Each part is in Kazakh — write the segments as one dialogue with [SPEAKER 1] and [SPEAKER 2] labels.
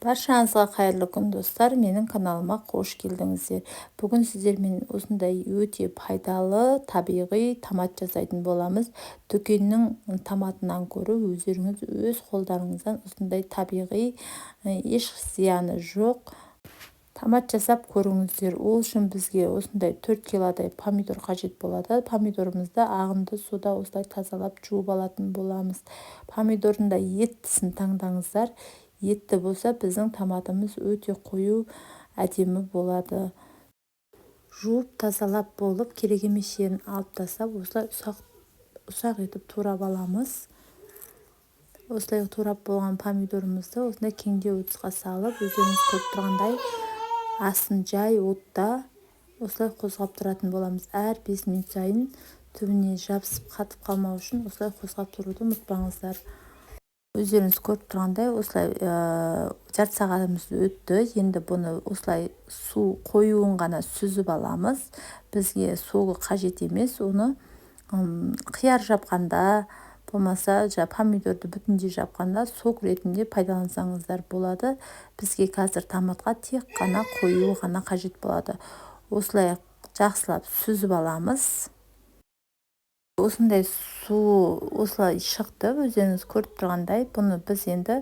[SPEAKER 1] Баршаңызға қайырлы күн достар, менің каналыма қош келдіңіздер. Бүгін сіздермен осындай өте пайдалы табиғи томат жасайтын боламыз. Дүкеннің томатынан көрі өздеріңіз өз қолдарыңыздан осындай табиғи еш зияны жоқ томат жасап көріңіздер. Ол үшін бізге осындай 4 килодай помидор қажет болады. Помидорымызды ағынды суда осылай тазалап жуып алатын боламыз. Помидордың да еттісін таңдаңыздар. Етті болса біздің томатымыз өте қою әдемі болады. Жуып тазалап болып керек емес жерін алып тастап осылай ұсақ етіп турап аламыз. Осылай турап болған помидорымызды осындай кеңдеу ыдысқа салып, өздеріңіз көріп тұрғандай астын жай отта осылай қозғап тұратын боламыз. Әр 5 минут сайын түбіне жабысып қатып қалмау үшін осылай қозғап тұруды ұмытпаңыздар. Өздеріңіз көріп тұрғандай осылай жарты сағатымыз өтті. Енді бұны осылай су қоюын ғана сүзіп аламыз. Бізге суы қажет емес. Оны қияр жапқанда, болмаса помидорды бүтіндей жапқанда сок ретінде пайдалансаңыздар болады. Бізге қазір томатқа тек қана қою ғана қажет болады. Осылай жақсылап сүзіп аламыз. Осындай су осылай шықты, өздеріңіз көріп тұрғандай. Бұны біз енді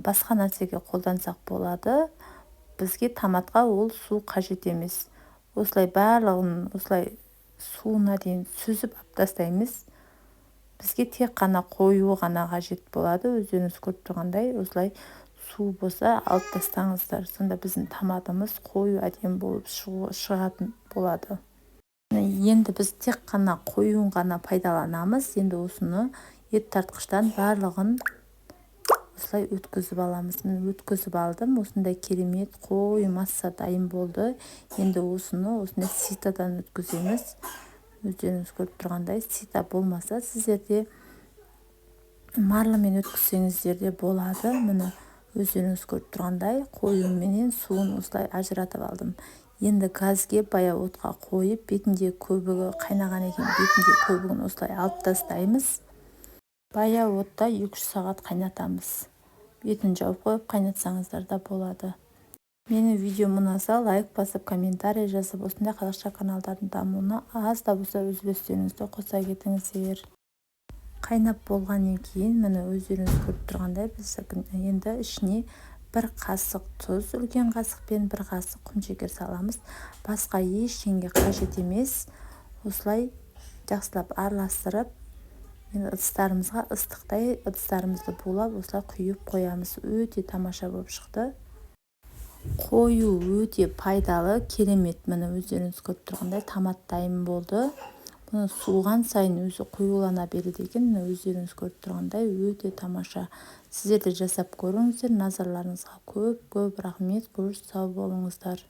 [SPEAKER 1] басқа нәрсеге қолдансақ болады. Бізге томатқа ол су қажет емес. Осылай барлығын осылай суына дейін сүзіп тастаймыз. Бізге тек қана қою ғана қажет болады. Өздеріңіз көріп тұрғандай осылай су болса алып тастаңыздар. Сонда біздің томатымыз қою әдемі болып шығатын болады. Енді біз тек қана қоюын ғана пайдаланамыз. Енді осыны ет тартқыштан барлығын осылай өткізіп аламыз. Мен өткізіп алдым. Осындай керемет қою масса дайын болды. Енді осыны осындай ситадан өткіземіз. Өздеріңіз көріп тұрғандай, сита болмаса сіздерде марлымен өткізсеңіздер де болады. Міне өздеріңіз көріп тұрғандай қою менен суын осылай ажыратып алдым. Енді газге баяу отқа қойып, бетінде көбігі қайнаған екен, бетінде көбігін осылай алып тастаймыз. Баяу отта 2-3 сағат қайнатамыз. Бетін жауып қойып қайнатсаңыздар да болады. Мені видео ұнаса лайк басып, комментарий жазып, осындай қазақша каналдардың дамуына аз да болса өз үлестеріңізді қоса кетіңіздер. Қайнап болғаннан кейін, міне өздеріңіз көріп тұрғандай, біз енді ішіне 1 қасық тұз, үлкен қасықпен 1 қасық құмшекер саламыз. Басқа ештеңе қажет емес. Осылай жақсылап араластырып, ыдыстарымызға ыстықтай ыдыстарымызды булап, осылай құйып қоямыз. Өте тамаша болып шықты. Қою өте пайдалы, керемет. Міне өздеріңіз көріп тұрғандай томат дайын болды. Бұны суыған сайын өзі қоюлана береді екен. Өздеріңіз көріп тұрғандай өте тамаша. Сіздер де жасап көріңіздер. Назарларыңызға көп рахмет. Сау болыңыздар.